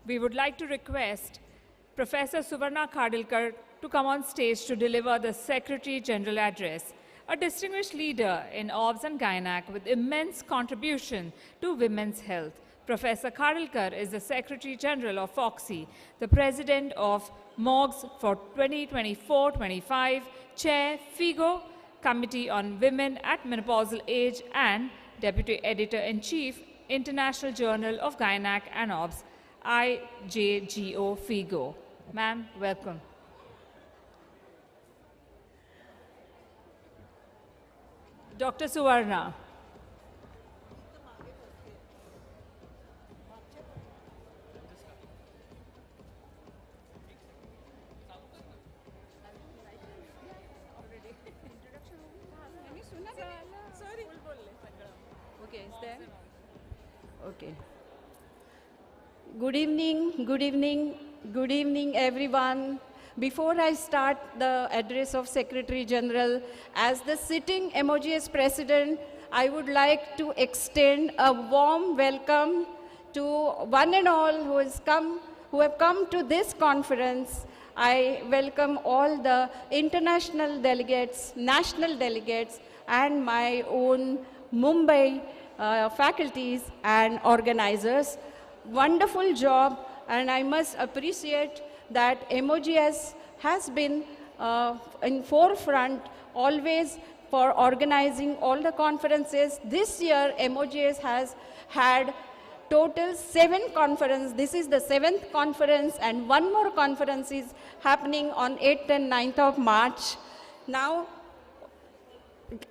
we would like to request Professor Suvarna Khadilkar to come on stage to deliver the Secretary General Address, a distinguished leader in OBS and Gynec with immense contribution to women's health. Professor Khadilkar is the Secretary General of FOGSI, the President of MOGS for 2024-25, Chair FIGO, Committee on Women at Menopausal Age, and Deputy Editor-in-Chief, International Journal of Gynec and OBS, IJGO FIGO. Ma'am, welcome. Dr. Suvarna. Okay, is there? Okay. Good evening, good evening, good evening, everyone. Before I start the address of Secretary General, as the sitting MOGS President, I would like to extend a warm welcome to one and all who have come to this conference. I welcome all the international delegates, national delegates, and my own Mumbai faculties and organizers. Wonderful job, and I must appreciate that MOGS has been in forefront always for organizing all the conferences. This year, MOGS has had total 7 conferences. This is the 7th conference, and one more conference is happening on 8th and 9th of March. Now,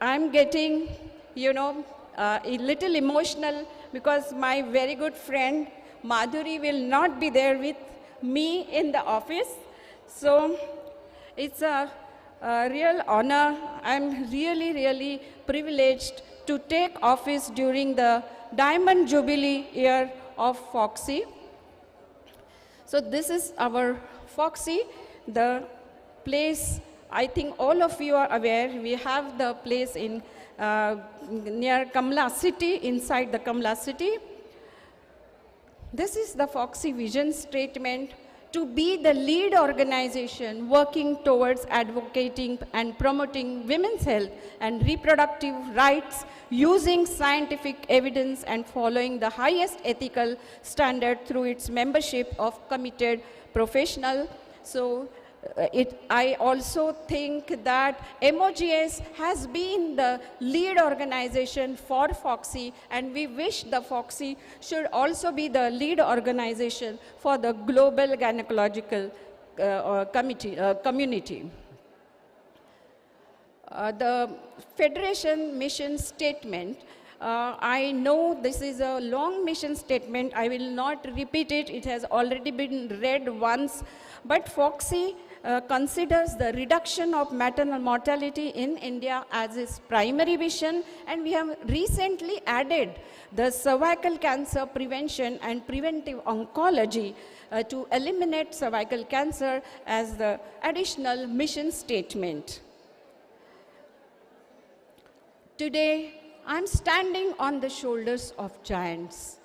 I'm getting, a little emotional because my very good friend Madhuri will not be there with me in the office. So it's a real honor. I'm really, really privileged to take office during the Diamond Jubilee year of FOGSI. So this is our FOGSI, the place, I think all of you are aware, we have the place in near Kamla City, inside the Kamla City. This is the FOGSI vision statement: to be the lead organization working towards advocating and promoting women's health and reproductive rights using scientific evidence and following the highest ethical standard through its membership of committed professionals. So I also think that MOGS has been the lead organization for FOGSI, and we wish the FOGSI should also be the lead organization for the global gynecological community. The Federation mission statement, I know this is a long mission statement. I will not repeat it. It has already been read once. But FOGSI considers the reduction of maternal mortality in India as its primary vision, and we have recently added the cervical cancer prevention and preventive oncology to eliminate cervical cancer as the additional mission statement. Today, I'm standing on the shoulders of giants.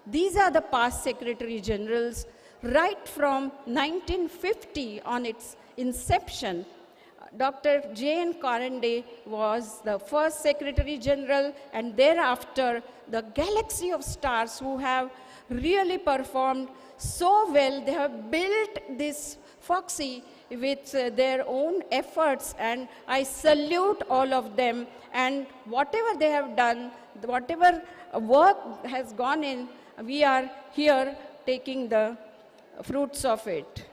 These are the past Secretary Generals. Right from 1950 on its inception, Dr. J.N. Karande was the first Secretary General, and thereafter the galaxy of stars who have really performed so well. They have built this FOGSI with their own efforts, and I salute all of them. And whatever they have done, whatever work has gone in, we are here taking the fruits of it.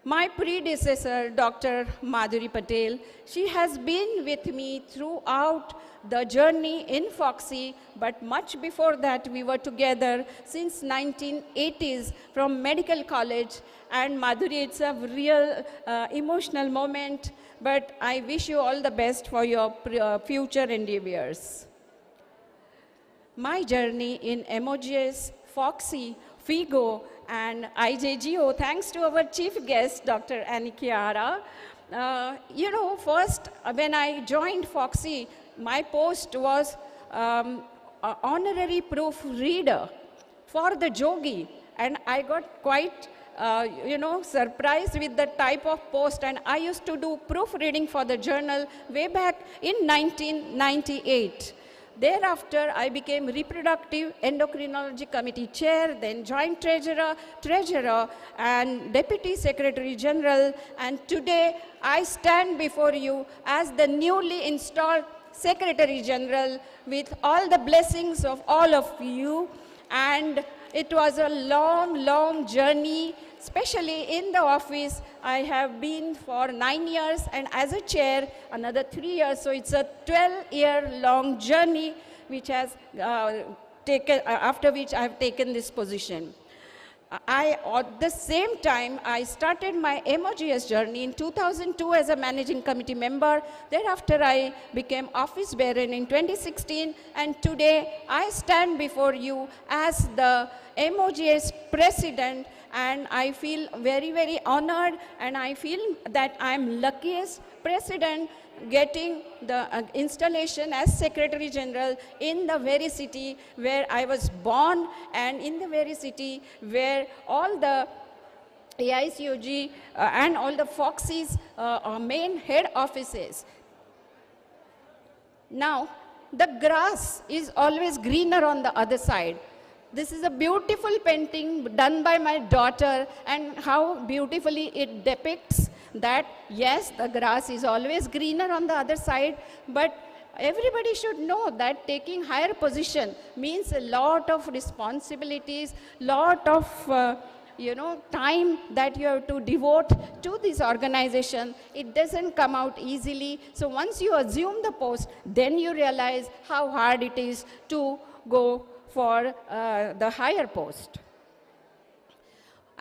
My predecessor, Dr. Madhuri Patel, she has been with me throughout the journey in FOGSI, but much before that we were together since 1980s from medical college. And Madhuri, it's a real emotional moment, but I wish you all the best for your future endeavors. My journey in MOGS, FOGSI, FIGO, and IJGO, thanks to our chief guest, Dr. Annie Chiara. First, when I joined FOGSI, my post was honorary proofreader for the Jogi. And I got quite surprised with the type of post. And I used to do proofreading for the journal way back in 1998. Thereafter, I became Reproductive Endocrinology Committee Chair, then Joint Treasurer, and Deputy Secretary General. And today, I stand before you as the newly installed Secretary General with all the blessings of all of you. And it was a long, long journey, especially in the office. I have been for 9 years, and as a chair, another 3 years. So it's a 12-year-long journey, which has after which I have taken this position. At the same time, I started my MOGS journey in 2002 as a managing committee member. Thereafter, I became office bearer in 2016, and today I stand before you as the MOGS president, and I feel very, very honored, and I feel that I'm luckiest president getting the installation as Secretary General in the very city where I was born, and in the very city where all the AICOG and all the FOXI's main head offices. Now, the grass is always greener on the other side. This is a beautiful painting done by my daughter, and how beautifully it depicts that, yes, the grass is always greener on the other side, but everybody should know that taking higher position means a lot of responsibilities, lot of time that you have to devote to this organization. It doesn't come out easily. So once you assume the post, then you realize how hard it is to go for the higher post.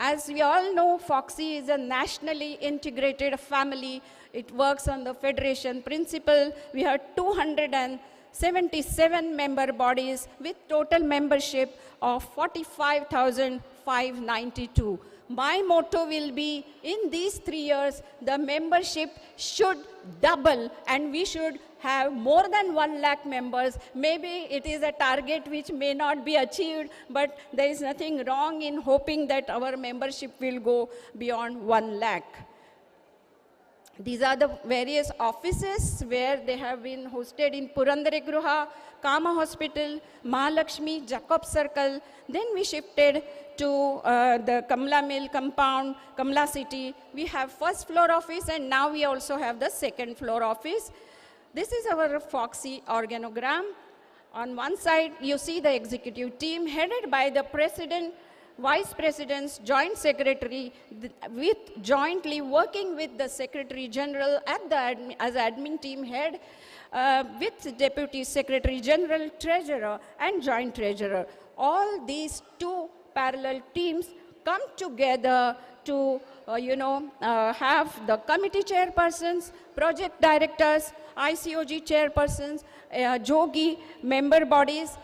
As we all know, FOXI is a nationally integrated family. It works on the federation principle. We have 277 member bodies with total membership of 45,592. My motto will be, in these 3 years, the membership should double, and we should have more than 1 lakh members. Maybe it is a target which may not be achieved, but there is nothing wrong in hoping that our membership will go beyond 1 lakh. These are the various offices where they have been hosted in Purandare Gruha, Kama Hospital, Mahalakshmi, Jacob Circle. Then we shifted to the Kamla Mill compound, Kamla City. We have first floor office, and now we also have the second floor office. This is our FOXI organogram. On one side, you see the executive team headed by the president, vice presidents, joint secretary, jointly working with the secretary general as admin team head, with deputy secretary general, treasurer, and joint treasurer. All these two parallel teams come together to have the committee chairpersons, project directors, ICOG chairpersons, Jogi member bodies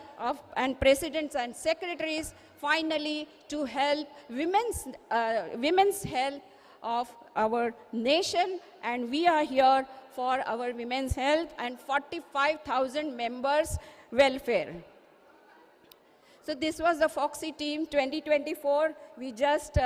and presidents and secretaries, finally to help women's health of our nation. And we are here for our women's health and 45,000 members' welfare. So this was the FOXI team 2024. We just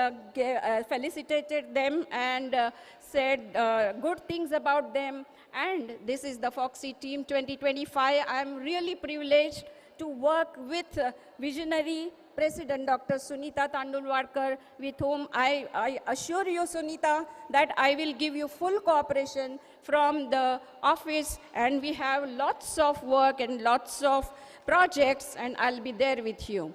felicitated them and said good things about them. And this is the FOXI team 2025. I'm really privileged to work with visionary President Dr. Sunita Tandulwarkar, with whom I assure you, Sunita, that I will give you full cooperation from the office, and we have lots of work and lots of projects, and I'll be there with you.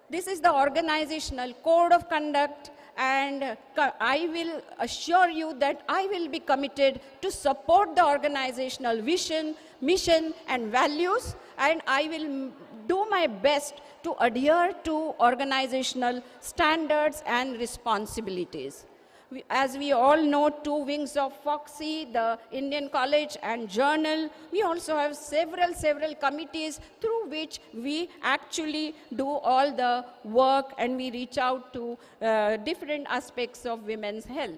This is the organizational code of conduct, and I will assure you that I will be committed to support the organizational vision, mission, and values, and I will do my best to adhere to organizational standards and responsibilities. As we all know, two wings of FOXI, the Indian College and Journal. We also have several committees through which we actually do all the work, and we reach out to different aspects of women's health.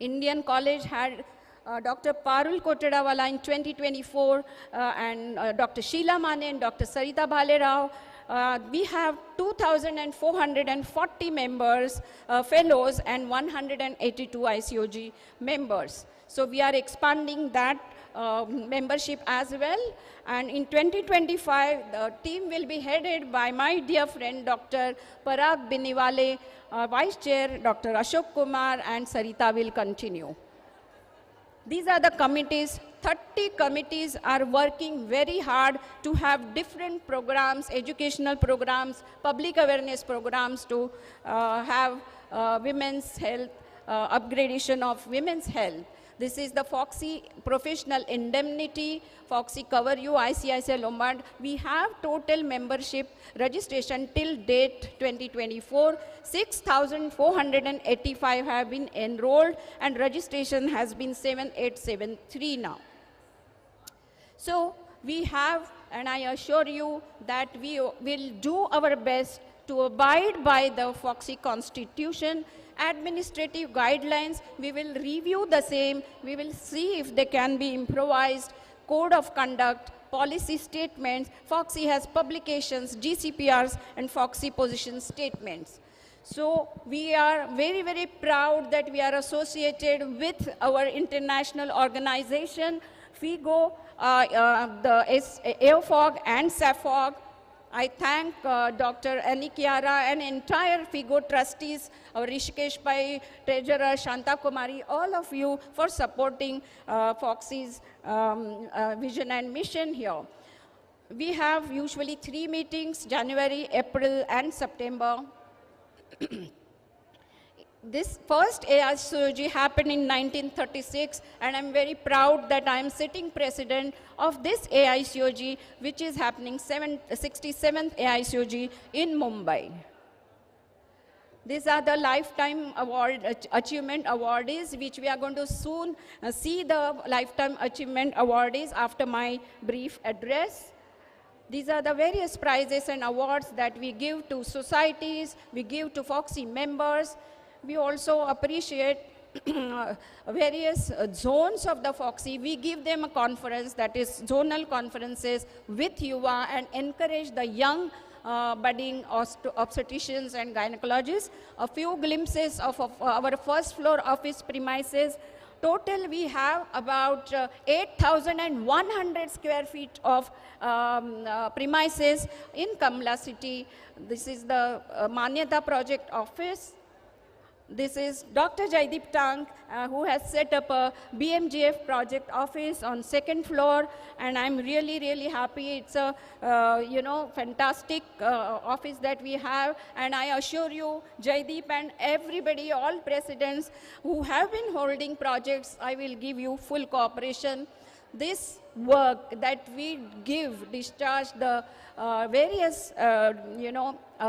Indian College had Dr. Parul Kotadawala in 2024, and Dr. Sheila Mane and Dr. Sarita Bhalerao. we have 2,440 members, fellows, and 182 ICOG members. So we are expanding that membership as well. And in 2025, the team will be headed by my dear friend, Dr. Parag Biniwale, Vice Chair, Dr. Ashok Kumar, and Sarita will continue. These are the committees. 30 committees are working very hard to have different programs, educational programs, public awareness programs to have women's health, upgradation of women's health. This is the FOXI Professional Indemnity, FOXI Cover You, ICICI Lombard. We have total membership registration till date 2024. 6,485 have been enrolled and registration has been 7,873 now. So we have, and I assure you that we will do our best to abide by the FOXI Constitution, administrative guidelines. We will review the same. We will see if they can be improvised. Code of conduct, policy statements. FOXI has publications, GCPRs, and FOXI position statements. So we are very, very proud that we are associated with our international organization, FIGO, the AOFOG and SAFOG. I thank Dr. Annie Chiara and entire FIGO trustees, our Rishikesh Pai, Treasurer, Shanta Kumari, all of you for supporting FOXI's vision and mission here. We have usually 3 meetings, January, April, and September. This first AICOG happened in 1936, and I'm very proud that I'm sitting president of this AICOG, which is happening 67th AICOG in Mumbai. These are the Lifetime Achievement Awardees, which we are going to soon see the Lifetime Achievement Awardees after my brief address. These are the various prizes and awards that we give to societies, we give to FOXI members. We also appreciate various zones of the FOXI. We give them a conference, that is zonal conferences with YUVA, and encourage the young budding obstetricians and gynecologists. A few glimpses of our first floor office premises. Total, we have about 8,100 square feet of premises in Kamla City. This is the Manyata Project Office. This is Dr. Jaideep Tank, who has set up a BMGF project office on 2nd floor, and I'm really, really happy. It's a, fantastic office that we have, and I assure you, Jaideep and everybody, all presidents who have been holding projects, I will give you full cooperation. This work that we discharge the various,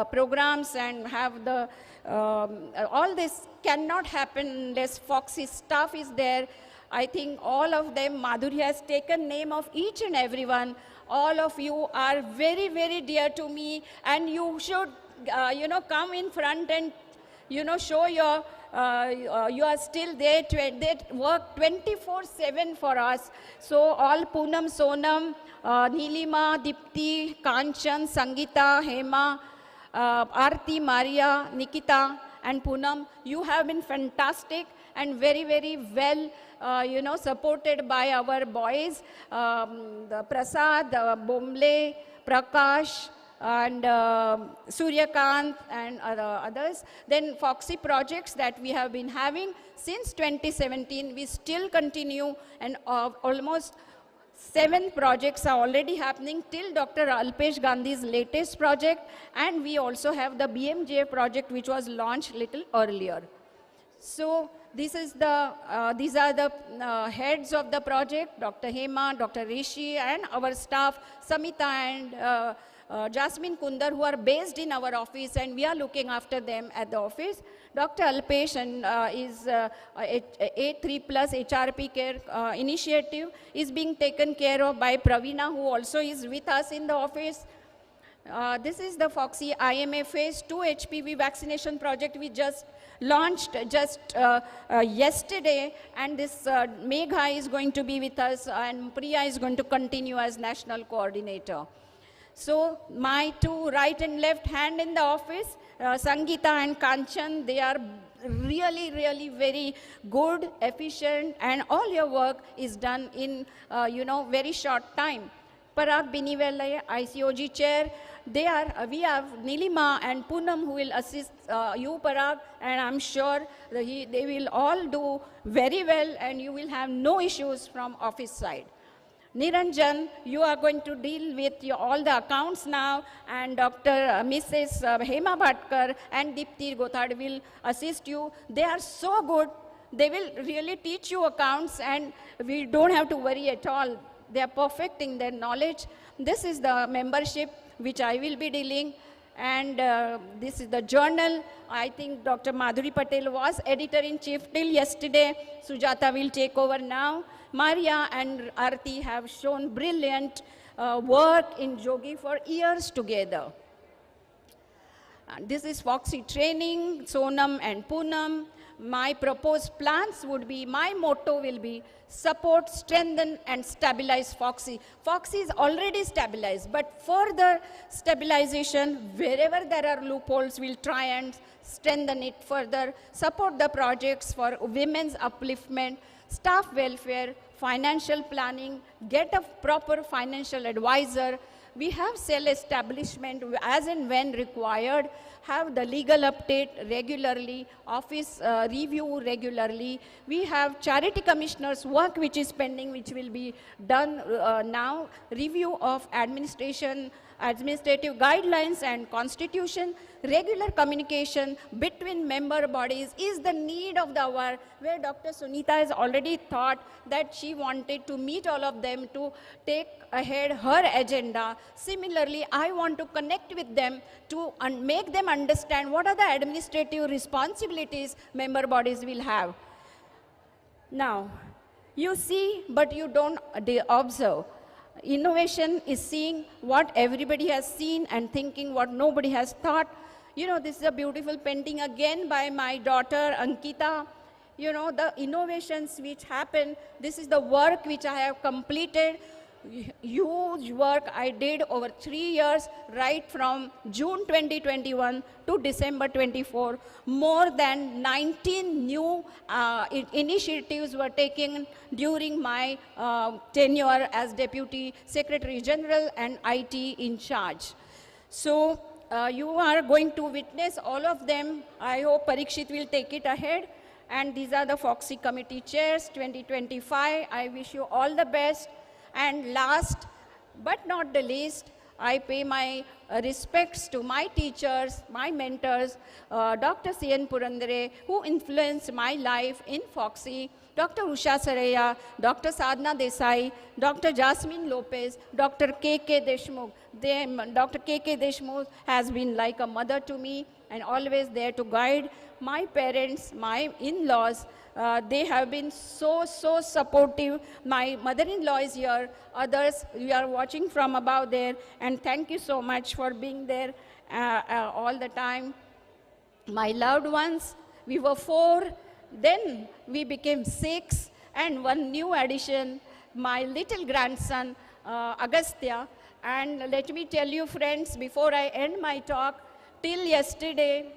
programs and have the all this cannot happen unless FOXI staff is there. I think all of them, Madhuri has taken name of each and everyone. All of you are very, very dear to me, and you should, come in front and, show your, you are still there. They work 24/7 for us. So all Poonam, Sonam, Nilima, Dipti, Kanchan, Sangeeta, Hema, Aarti, Maria, Nikita, and Poonam, you have been fantastic and very, very well, supported by our boys, the Prasad, Bomble, Prakash, and Suryakant, and others. Then FOXI projects that we have been having since 2017, we still continue, and almost 7 projects are already happening till Dr. Alpesh Gandhi's latest project, and we also have the BMJ project, which was launched little earlier. So this is the, these are the heads of the project, Dr. Hema, Dr. Rishi, and our staff, Samita and Jasmine Kundar, who are based in our office, and we are looking after them at the office. Dr. Alpesh is A3 plus HRP care initiative is being taken care of by Praveena, who also is with us in the office. This is the FOXI IMA Phase 2 HPV vaccination project we just launched yesterday, and this Megha is going to be with us, and Priya is going to continue as national coordinator. So my two right and left hand in the office, Sangeeta and Kanchan, they are really, really very good, efficient, and all your work is done in, very short time. Parag Binivelaya, ICOG chair, we have Nilima and Poonam who will assist you, Parag, and I'm sure they will all do very well and you will have no issues from office side. Niranjan, you are going to deal with all the accounts now, and Mrs. Hema Bhatkar and Deepti Gothad will assist you. They are so good. They will really teach you accounts, and we don't have to worry at all. They are perfecting their knowledge. This is the membership which I will be dealing, and this is the journal. I think Dr. Madhuri Patel was editor-in-chief till yesterday. Sujata will take over now. Maria and Arti have shown brilliant work in Jogi for years together. And this is Foxy training, Sonam and Poonam. My proposed plans would be, my motto will be, support, strengthen, and stabilize Foxy. Foxy is already stabilized, but further stabilization, wherever there are loopholes, we'll try and strengthen it further, support the projects for women's upliftment, staff welfare, financial planning, get a proper financial advisor. We have cell establishment as and when required, have the legal update regularly, office review regularly. We have charity commissioners work which is pending, which will be done now, review of administrative guidelines and constitution, regular communication between member bodies is the need of the hour, where Dr. Sunita has already thought that she wanted to meet all of them to take ahead her agenda. Similarly, I want to connect with them to make them understand what are the administrative responsibilities member bodies will have. Now, you see, but you don't observe. Innovation is seeing what everybody has seen and thinking what nobody has thought. This is a beautiful painting again by my daughter, Ankita. The innovations which happen, this is the work which I have completed. Huge work I did over 3 years, right from June 2021 to December 24. More than 19 new initiatives were taken during my tenure as Deputy Secretary General and IT in charge. So you are going to witness all of them. I hope Parikshit will take it ahead. And these are the Foxy Committee Chairs 2025. I wish you all the best. And last but not the least, I pay my respects to my teachers, my mentors, Dr. C.N. Purandare, who influenced my life in Foxy, Dr. Usha Saraya, Dr. Sadhna Desai, Dr. Jasmine Lopez, Dr. K.K. Deshmukh. Dr. K.K. Deshmukh has been like a mother to me and always there to guide. My parents, my in-laws, they have been so supportive. My mother-in-law is here. Others, we are watching from above there. And thank you so much for being there all the time. My loved ones, we were 4. Then we became 6. And one new addition, my little grandson, Agastya. And let me tell you, friends, before I end my talk, till yesterday,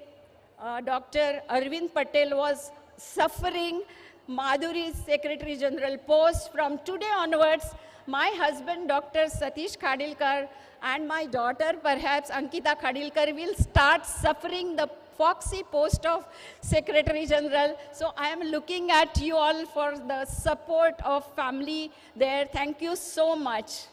Dr. Arvind Patel was suffering Madhuri's Secretary General post. From today onwards, my husband, Dr. Satish Khadilkar, and my daughter, perhaps Ankita Khadilkar, will start suffering the Foxy post of Secretary General. So I am looking at you all for the support of family there. Thank you so much.